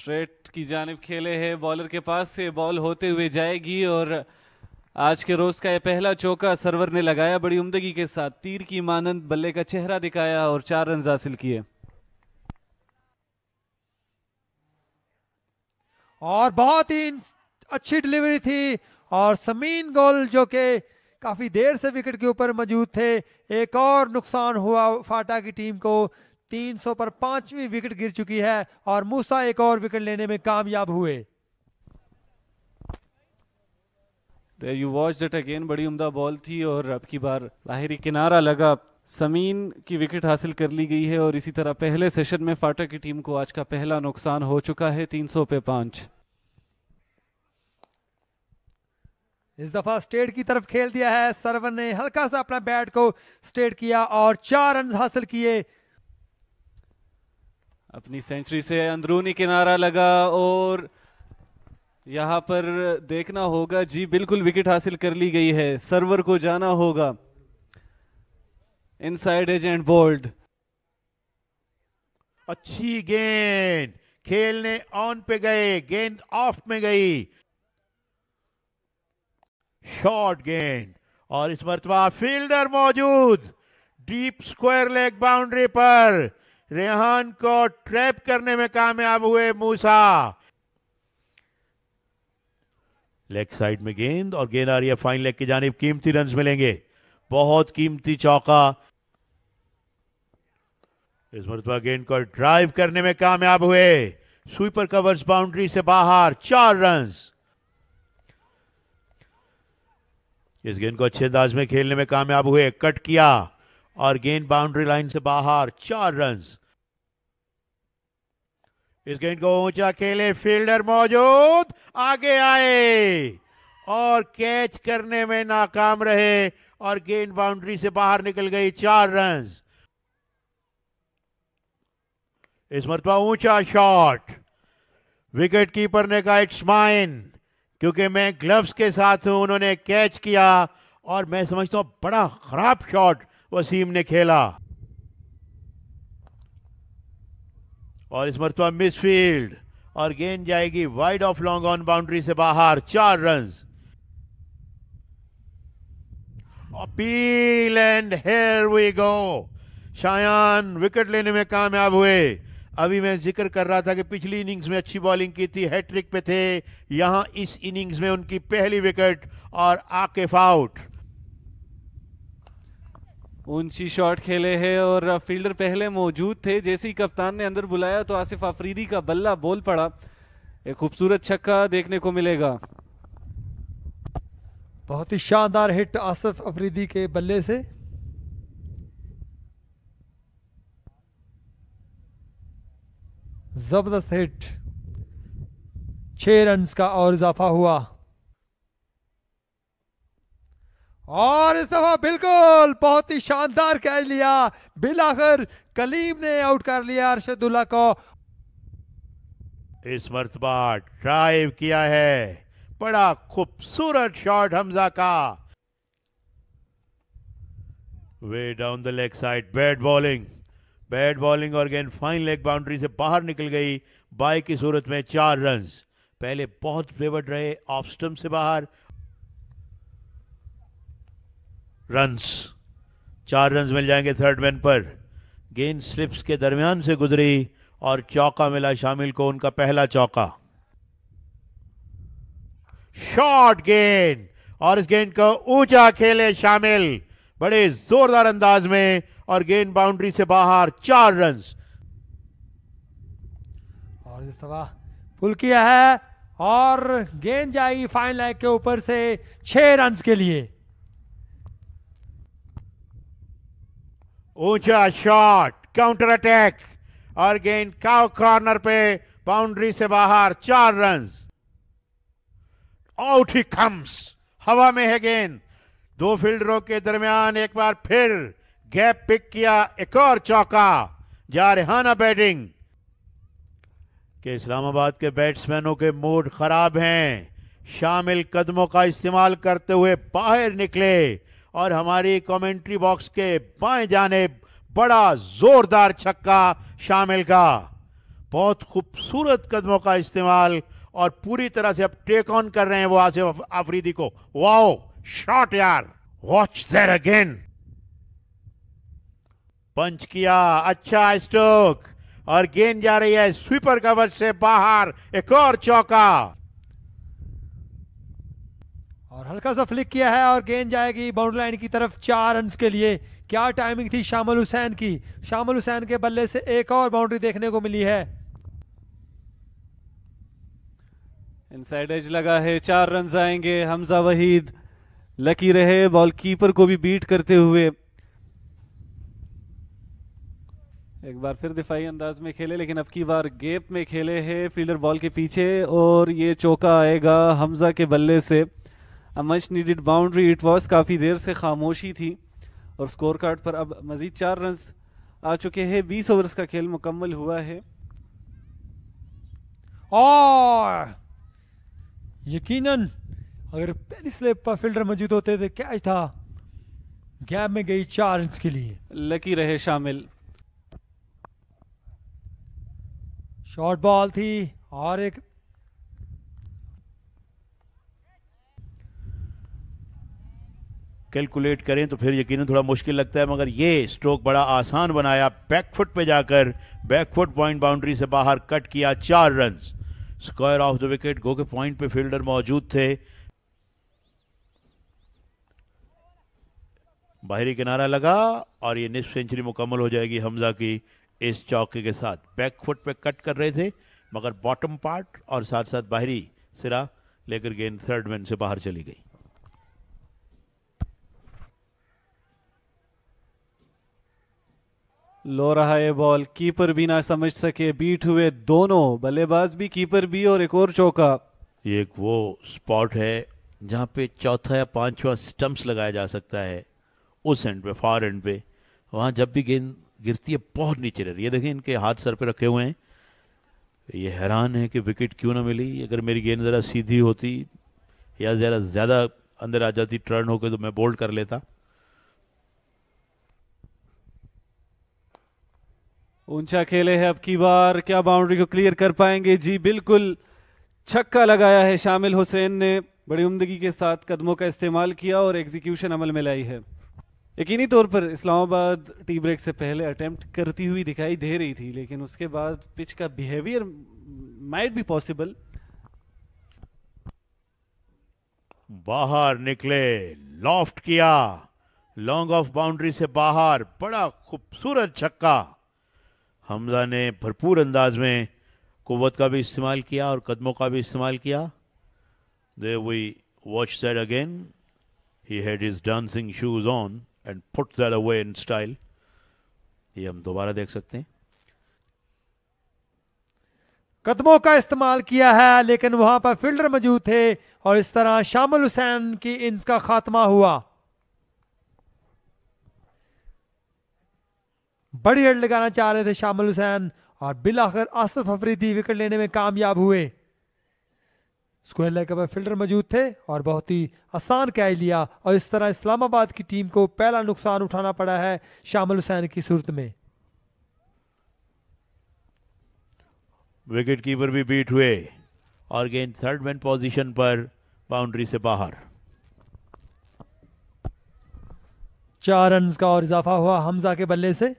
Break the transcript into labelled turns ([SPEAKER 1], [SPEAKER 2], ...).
[SPEAKER 1] Straight की जानिब खेले है, बॉलर के पास से बॉल होते हुए जाएगी और आज के रोज का यह पहला चौका सर्वर ने लगाया बड़ी उम्दगी के साथ, तीर की मानंद बल्ले का चेहरा दिखाया और 4 रन हासिल किए।
[SPEAKER 2] और बहुत ही अच्छी डिलीवरी थी और समीन गोल जो कि काफी देर से विकेट के ऊपर मौजूद थे। एक और नुकसान हुआ फाटा की टीम को, 300 पर 5वीं विकेट गिर चुकी है और मूसा एक और विकेट लेने में कामयाब हुए।
[SPEAKER 1] There you watched it again, बड़ी उम्दा बॉल थी और अब की बार बाहरी किनारा लगा, समीन की विकेट हासिल कर ली गई है और इसी तरह पहले सेशन में फाटा की टीम को आज का पहला नुकसान हो चुका है, 300 पे 5।
[SPEAKER 2] इस दफा स्टेट की तरफ खेल दिया है, सर्वर ने हल्का सा अपना बैट को स्टेट किया और 4 रन हासिल किए।
[SPEAKER 1] अपनी सेंचुरी से अंदरूनी किनारा लगा और यहां पर देखना होगा, जी बिल्कुल विकेट हासिल कर ली गई है, सर्वर को जाना होगा। इनसाइड एज एंड बोल्ड,
[SPEAKER 3] अच्छी गेंद, खेलने ऑन पे गए, गेंद ऑफ में गई, शॉर्ट गेंद और इस मरतबा फील्डर मौजूद, डीप स्क्वायर लेग बाउंड्री पर रेहान को ट्रैप करने में कामयाब हुए मूसा। लेग साइड में गेंद और गेंद आ रही है फाइन लेग की जानिब, कीमती रन्स मिलेंगे, बहुत कीमती चौका। इस मरतबा गेंद को ड्राइव करने में कामयाब हुए, स्वीपर कवर्स बाउंड्री से बाहर, 4 रन्स। इस गेंद को अच्छे अंदाज में खेलने में कामयाब हुए, कट किया और गेंद बाउंड्री लाइन से बाहर, 4 रन्स। इस गेंद को ऊंचा खेले, फील्डर मौजूद, आगे आए और कैच करने में नाकाम रहे और गेंद बाउंड्री से बाहर निकल गई, 4 रन्स। इस मरतबा ऊंचा शॉट, विकेट कीपर ने कहा इट्स माइन, क्योंकि मैं ग्लव्स के साथ हूं, उन्होंने कैच किया और मैं समझता हूं बड़ा खराब शॉट वसीम ने खेला और इस मरतबा मिसफील्ड और गेंद जाएगी wide of long on boundary से बाहर, 4 runs. Appeal and here we go, Shayan wicket लेने में कामयाब हुए। अभी मैं जिक्र कर रहा था कि पिछली इनिंग्स में अच्छी बॉलिंग की थी, हैट्रिक पे थे, यहां इस इनिंग्स में उनकी पहली विकेट और आकिफ आउट।
[SPEAKER 1] ऊंची शॉट खेले हैं और फील्डर पहले मौजूद थे, जैसे ही कप्तान ने अंदर बुलाया तो आसिफ अफरीदी का बल्ला बोल पड़ा, एक खूबसूरत छक्का देखने को मिलेगा।
[SPEAKER 2] बहुत ही शानदार हिट आसिफ अफरीदी के बल्ले से। जबरदस्त हिट, 6 रन्स का और इजाफा हुआ और इस दफा बिल्कुल बहुत ही शानदार कैच लिया, बिलाखिर कलीम ने आउट कर लिया अरशदुल्ला को।
[SPEAKER 3] इस मरतबा ड्राइव किया है, बड़ा खूबसूरत शॉट हमजा का, वे down the leg side, bat bowling और गेंद फाइन लेग बाउंड्री से बाहर निकल गई, बाई की सूरत में 4 रन्स। पहले बहुत फेवर्ड रहे, ऑफ स्टंप से बाहर, रन्स, 4 रन्स मिल जाएंगे थर्ड मैन पर। गेंद स्लिप्स के दरमियान से गुजरी और चौका मिला शामिल को, उनका पहला चौका। शॉर्ट गेंद और इस गेंद को ऊंचा खेले शामिल, बड़े जोरदार अंदाज में और गेंद बाउंड्री से बाहर, 4 रन्स।
[SPEAKER 2] और इस दफा पुल किया है और गेंद जाएगी फाइन लेग के ऊपर से 6 रन्स के लिए।
[SPEAKER 3] ऊंचा शॉट, काउंटर अटैक और गेंद काउ कॉर्नर पे बाउंड्री से बाहर, 4 रन्स। आउट ही कम्स, हवा में है गेंद, 2 फील्डरों के दरमियान एक बार फिर गैप पिक किया, एक और चौका। जा रेहाना बैटिंग के इस्लामाबाद के बैट्समैनों के मूड खराब हैं, शामिल कदमों का इस्तेमाल करते हुए बाहर निकले और हमारी कमेंट्री बॉक्स के बाएं जाने बड़ा जोरदार छक्का शामिल का, बहुत खूबसूरत कदमों का इस्तेमाल और पूरी तरह से अब टेक ऑन कर रहे हैं वो आसिफ आफरीदी को। वाओ शॉट यार, वॉच दैट अगेन। पंच किया, अच्छा स्ट्रोक और गेंद जा रही है स्वीपर कवर से बाहर। एक और चौका
[SPEAKER 2] और हल्का सा फ्लिक किया है और गेंद जाएगी बाउंड्री लाइन की तरफ 4 रन के लिए। क्या टाइमिंग थी शामिल हुसैन की। शामिल हुसैन के बल्ले से एक और बाउंड्री देखने को मिली है।
[SPEAKER 1] इनसाइड एज लगा है, 4 रन आएंगे। हमजा वहीद लकी रहे बॉल कीपर को भी बीट करते हुए। एक बार फिर दिफाई अंदाज में खेले, लेकिन अब की बार गैप में खेले हैं फील्डर बॉल के पीछे और ये चौका आएगा हमजा के बल्ले से। A much needed boundary it was. काफ़ी देर से खामोशी थी और स्कोर कार्ड पर अब मजीद 4 रन आ चुके हैं। 20 ओवर्स का खेल मुकम्मल हुआ है
[SPEAKER 2] और यकीनन अगर पहली स्लिप पर फील्डर मौजूद होते तो कैच था। गैप में गई 4 रन के लिए।
[SPEAKER 1] लकी रहे शामिल।
[SPEAKER 2] शॉर्ट बॉल थी और एक
[SPEAKER 3] कैलकुलेट करें तो फिर यकीनन थोड़ा मुश्किल लगता है, मगर ये स्ट्रोक बड़ा आसान बनाया। बैकफुट पे जाकर बैकफुट पॉइंट बाउंड्री से बाहर कट किया। 4 run square of the wicket. गो के पॉइंट पे फील्डर मौजूद थे। बाहरी किनारा लगा और ये निस्फ सेंचुरी मुकम्मल हो जाएगी हमजा की इस चौके के साथ। बैकफुट पे कट कर रहे थे मगर बॉटम पार्ट और साथ साथ बाहरी सिरा लेकर गेंद थर्ड मैन से बाहर चली गई।
[SPEAKER 1] लो रहा है बॉल, कीपर भी ना समझ सके। बीट हुए दोनों, बल्लेबाज भी कीपर भी, और एक और चौका।
[SPEAKER 3] ये एक वो स्पॉट है जहां पे चौथा या पांचवा स्टंप्स लगाया जा सकता है। उस एंड पे, फार एंड पे, वहां जब भी गेंद गिरती है बहुत नीचे रह रही है। देखें इनके हाथ सर पे रखे हुए हैं। ये हैरान है कि विकेट क्यों ना मिली। अगर मेरी गेंद ज़रा सीधी होती या ज़रा ज़्यादा अंदर आ जाती टर्न होकर तो मैं बोल्ड कर लेता।
[SPEAKER 1] ऊंचा खेले है अब की बार। क्या बाउंड्री को क्लियर कर पाएंगे? जी बिल्कुल, छक्का लगाया है शामिल हुसैन ने। बड़ी उम्दगी के साथ कदमों का इस्तेमाल किया और एग्जीक्यूशन अमल में लाई है। यकीनी तौर पर इस्लामाबाद टी ब्रेक से पहले अटेम्प्ट करती हुई दिखाई दे रही थी, लेकिन उसके बाद पिच का बिहेवियर माइट बी पॉसिबल।
[SPEAKER 3] बाहर निकले, लॉफ्ट किया, लॉन्ग ऑफ बाउंड्री से बाहर। बड़ा खूबसूरत छक्का। हमजा ने भरपूर अंदाज में कुव्वत का भी इस्तेमाल किया और कदमों का भी इस्तेमाल किया। There we watch that again. He had his dancing shoes on and put that away in style. ये हम दोबारा देख सकते हैं।
[SPEAKER 2] कदमों का इस्तेमाल किया है, लेकिन वहां पर फील्डर मौजूद थे और इस तरह शामिल हुसैन की इनिंग्स का खात्मा हुआ। बड़ी हिट लगाना चाह रहे थे शामिल हुसैन और बिल आखिर आसिफ अफरीदी विकेट लेने में कामयाब हुए। स्क्वायर लेग पर फील्डर मौजूद थे और बहुत ही आसान कैच लिया और इस तरह इस्लामाबाद की टीम को पहला नुकसान उठाना पड़ा है शामिल हुसैन की सूरत में।
[SPEAKER 3] विकेट कीपर भी बीट हुए और गेंद थर्ड मैन पोजीशन पर बाउंड्री से बाहर।
[SPEAKER 2] 4 रन का और इजाफा हुआ हमजा के बल्ले से।